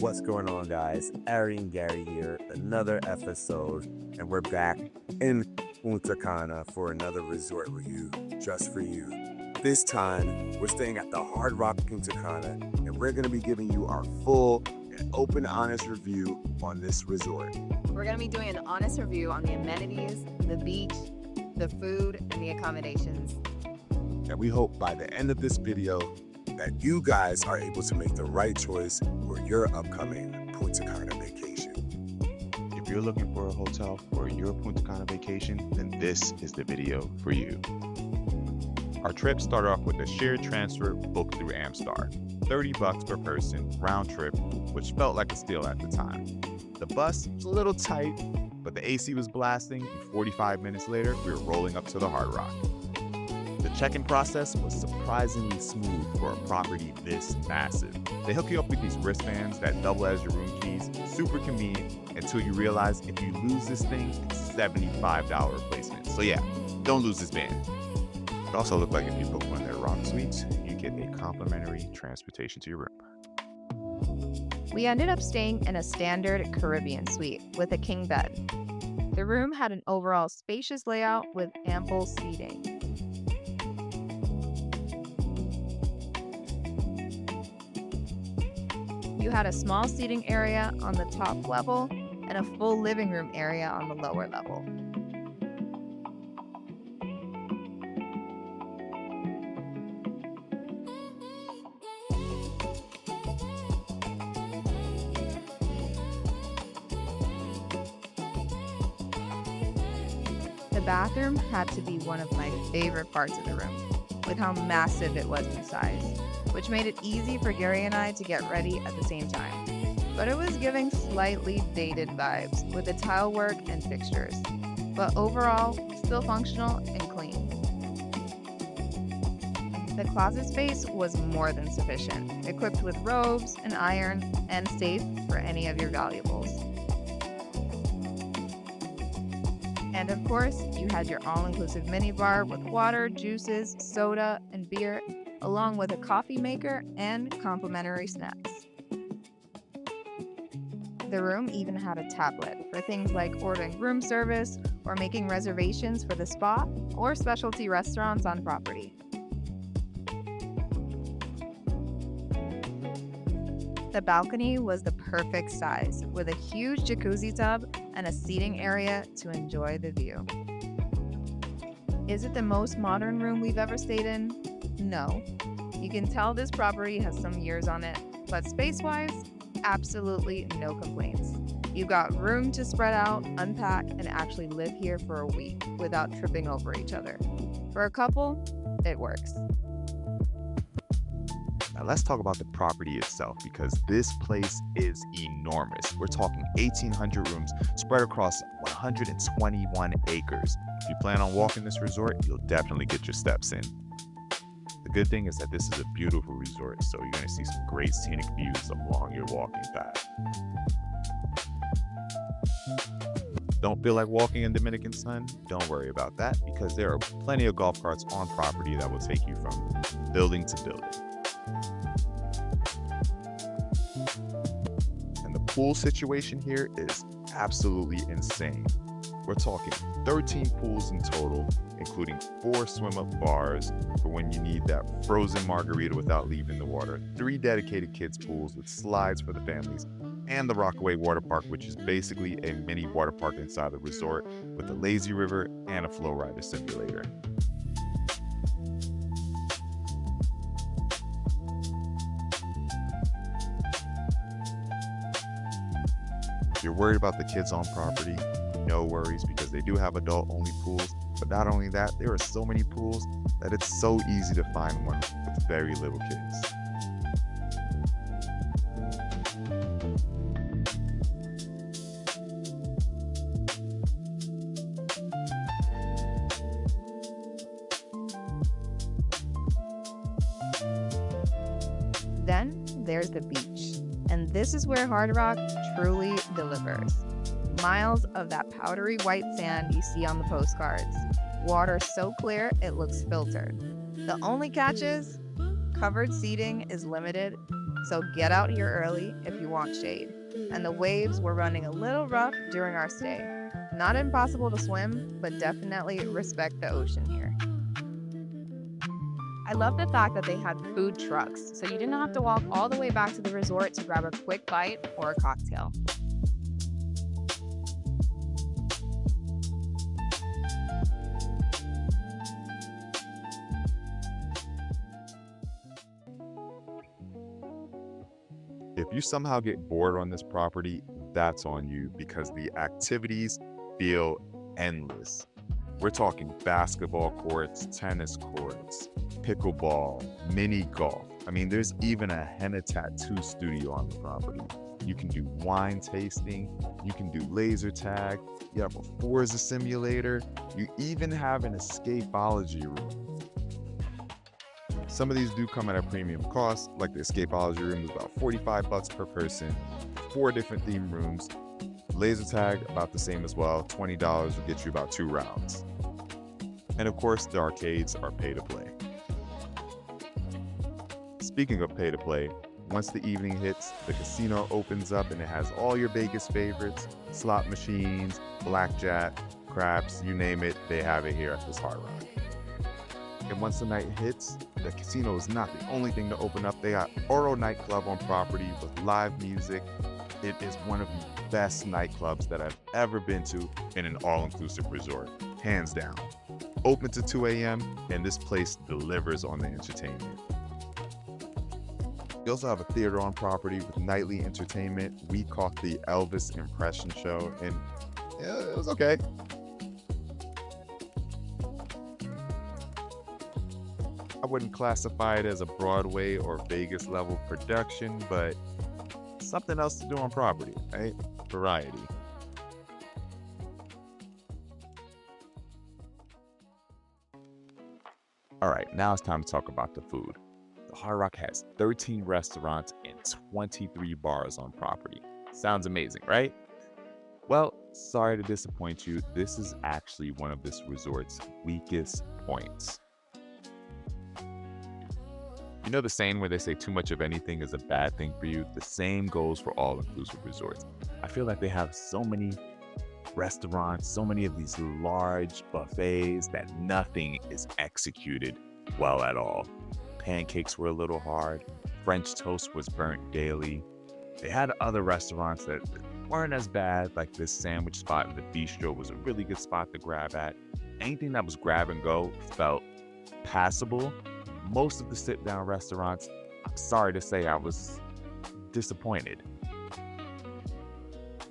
What's going on, guys? Ari and Gary here, another episode, and we're back in Punta Cana for another resort review just for you. This time, we're staying at the Hard Rock Punta Cana, and we're going to be giving you our full and open, honest review on this resort. We're going to be doing an honest review on the amenities, the beach, the food, and the accommodations. And we hope by the end of this video that you guys are able to make the right choice for your upcoming Punta Cana vacation. If you're looking for a hotel for your Punta Cana vacation, then this is the video for you. Our trip started off with a shared transfer booked through Amstar. $30 per person, round trip, which felt like a steal at the time. The bus was a little tight, but the AC was blasting, and 45 minutes later, we were rolling up to the Hard Rock. The check-in process was surprisingly smooth for a property this massive. They hook you up with these wristbands that double as your room keys, super convenient, until you realize if you lose this thing, it's $75 replacement. So yeah, don't lose this band. It also looked like if you book one of their rock suites, you get a complimentary transportation to your room. We ended up staying in a standard Caribbean suite with a king bed. The room had an overall spacious layout with ample seating. You had a small seating area on the top level and a full living room area on the lower level. The bathroom had to be one of my favorite parts of the room, with how massive it was in size, which made it easy for Gary and I to get ready at the same time. But it was giving slightly dated vibes with the tile work and fixtures, but overall, still functional and clean. The closet space was more than sufficient, equipped with robes, an iron, and safe for any of your valuables. And of course, you had your all-inclusive minibar with water, juices, soda, and beer, along with a coffee maker and complimentary snacks. The room even had a tablet for things like ordering room service or making reservations for the spa or specialty restaurants on property. The balcony was the perfect size, with a huge jacuzzi tub and a seating area to enjoy the view. Is it the most modern room we've ever stayed in? No. You can tell this property has some years on it, but space-wise, absolutely no complaints. You've got room to spread out, unpack, and actually live here for a week without tripping over each other. For a couple, it works. Now let's talk about the property itself, because this place is enormous. We're talking 1,800 rooms spread across 121 acres. If you plan on walking this resort, you'll definitely get your steps in. The good thing is that this is a beautiful resort, so you're going to see some great scenic views along your walking path. Don't feel like walking in Dominican sun? Don't worry about that, because there are plenty of golf carts on property that will take you from building to building. And the pool situation here is absolutely insane. We're talking 13 pools in total, including 4 swim-up bars for when you need that frozen margarita without leaving the water, 3 dedicated kids pools with slides for the families, and the Rockaway water park, which is basically a mini water park inside the resort with a lazy river and a FlowRider simulator. If you're worried about the kids on property, no worries, because they do have adult-only pools. But not only that, there are so many pools that it's so easy to find one with very little kids. Then there's the beach, and this is where Hard Rock truly delivers. Miles of that powdery white sand you see on the postcards. Water so clear it looks filtered. The only catch is covered seating is limited, so get out here early if you want shade. And the waves were running a little rough during our stay. Not impossible to swim, but definitely respect the ocean here. I love the fact that they had food trucks, so you didn't have to walk all the way back to the resort to grab a quick bite or a cocktail. If you somehow get bored on this property, that's on you because the activities feel endless. We're talking basketball courts, tennis courts, pickleball, mini golf. I mean, there's even a henna tattoo studio on the property. You can do wine tasting, you can do laser tag, you have a Forza simulator, you even have an Escapology room. Some of these do come at a premium cost, like the Escapology room is about $45 per person, 4 different theme rooms. Laser tag, about the same as well, $20 will get you about 2 rounds. And of course, the arcades are pay to play. Speaking of pay to play, once the evening hits, the casino opens up and it has all your Vegas favorites, slot machines, blackjack, craps, you name it, they have it here at this Hard Rock. And once the night hits, the casino is not the only thing to open up. They got Oro nightclub on property with live music. It is one of the best nightclubs that I've ever been to in an all-inclusive resort, hands down. Open to 2 a.m. and this place delivers on the entertainment. You also have a theater on property with nightly entertainment. We caught the Elvis impression show and yeah, it was okay. I wouldn't classify it as a Broadway or Vegas level production, but something else to do on property, right? Variety. All right, now it's time to talk about the food. The Hard Rock has 13 restaurants and 23 bars on property. Sounds amazing, right? Well, sorry to disappoint you. This is actually one of this resort's weakest points. You know the saying where they say too much of anything is a bad thing for you? The same goes for all-inclusive resorts. I feel like they have so many restaurants, so many of these large buffets that nothing is executed well at all. Pancakes were a little hard. French toast was burnt daily. They had other restaurants that weren't as bad, like this sandwich spot in the bistro was a really good spot to grab at. Anything that was grab and go felt passable. Most of the sit-down restaurants, I'm sorry to say, I was disappointed.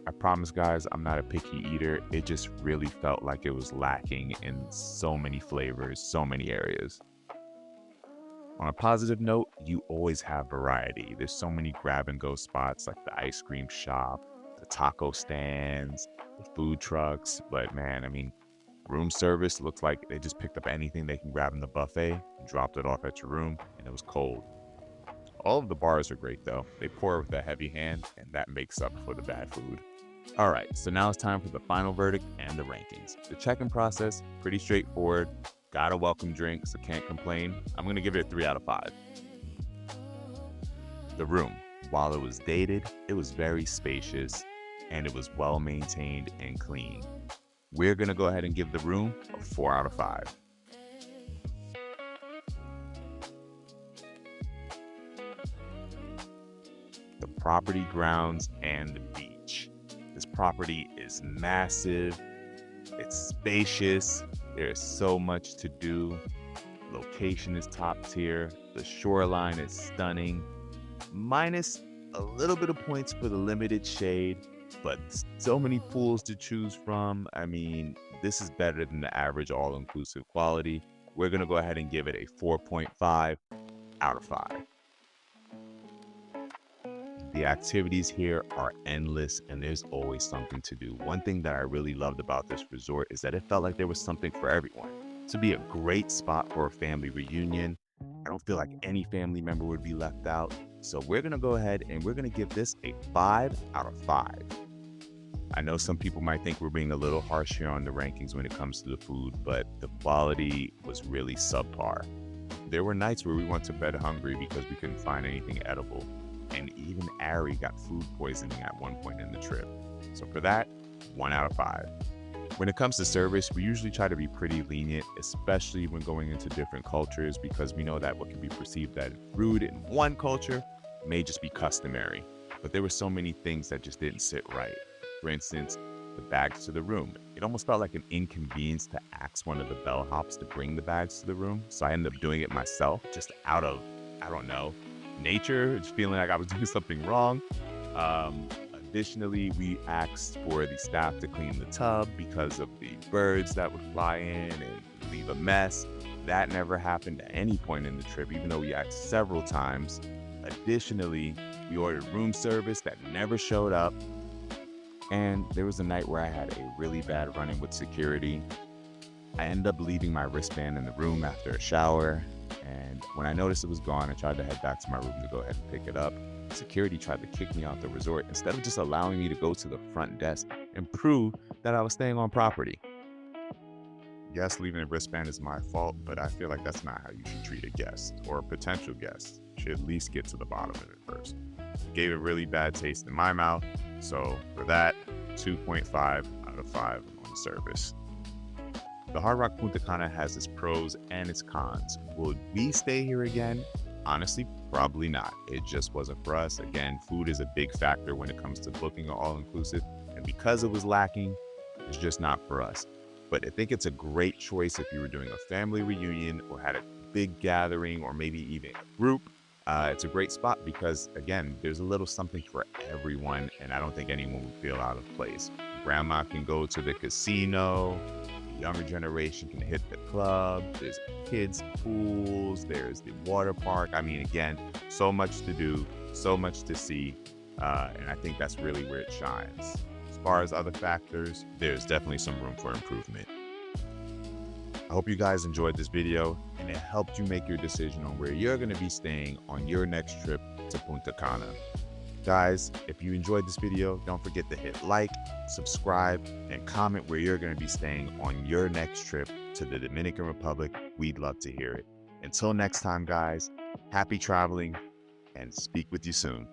I promise, guys, I'm not a picky eater. It just really felt like it was lacking in so many flavors, so many areas. On a positive note, you always have variety. There's so many grab-and-go spots like the ice cream shop, the taco stands, the food trucks. But man, I mean, room service looks like they just picked up anything they can grab in the buffet, dropped it off at your room, and it was cold. All of the bars are great though. They pour with a heavy hand, and that makes up for the bad food. All right, so now it's time for the final verdict and the rankings. The check-in process, pretty straightforward. Got a welcome drink, so can't complain. I'm gonna give it a 3 out of 5. The room, while it was dated, it was very spacious, and it was well maintained and clean. We're gonna go ahead and give the room a 4 out of 5. The property grounds and the beach. This property is massive, it's spacious, there's so much to do. Location is top tier, the shoreline is stunning, minus a little bit of points for the limited shade, but so many pools to choose from. I mean, this is better than the average all-inclusive quality. We're gonna go ahead and give it a 4.5 out of 5. The activities here are endless and there's always something to do. One thing that I really loved about this resort is that it felt like there was something for everyone. To be a great spot for a family reunion. I don't feel like any family member would be left out. So we're gonna go ahead and we're gonna give this a 5 out of 5. I know some people might think we're being a little harsh here on the rankings when it comes to the food, but the quality was really subpar. There were nights where we went to bed hungry because we couldn't find anything edible. and even Ari got food poisoning at one point in the trip. So for that, 1 out of 5. When it comes to service, we usually try to be pretty lenient, especially when going into different cultures, because we know that what can be perceived as rude in one culture may just be customary. But there were so many things that just didn't sit right. For instance, the bags to the room. It almost felt like an inconvenience to ask one of the bellhops to bring the bags to the room. So I ended up doing it myself, just out of, I don't know, nature, just feeling like I was doing something wrong. Additionally, we asked for the staff to clean the tub because of the birds that would fly in and leave a mess. That never happened at any point in the trip, even though we asked several times. Additionally, we ordered room service that never showed up. And there was a night where I had a really bad run-in with security. I ended up leaving my wristband in the room after a shower. And when I noticed it was gone, I tried to head back to my room to go ahead and pick it up. Security tried to kick me out the resort instead of just allowing me to go to the front desk and prove that I was staying on property. Yes, leaving a wristband is my fault, but I feel like that's not how you should treat a guest or a potential guest. You should at least get to the bottom of it first. It gave a really bad taste in my mouth, so for that, 2.5 out of 5 on service. The Hard Rock Punta Cana has its pros and its cons. Would we stay here again? Honestly, probably not. It just wasn't for us. Again, food is a big factor when it comes to booking an all-inclusive, and because it was lacking, it's just not for us. But I think it's a great choice if you were doing a family reunion or had a big gathering or maybe even a group. It's a great spot because, again, there's a little something for everyone, and I don't think anyone would feel out of place. Grandma can go to the casino, the younger generation can hit the club, there's kids' pools, there's the water park. I mean, again, so much to do, so much to see, and I think that's really where it shines. As far as other factors, there's definitely some room for improvement. I hope you guys enjoyed this video and it helped you make your decision on where you're going to be staying on your next trip to Punta Cana. Guys, if you enjoyed this video, don't forget to hit like, subscribe, and comment where you're going to be staying on your next trip to the Dominican Republic. We'd love to hear it. Until next time, guys, happy traveling and speak with you soon.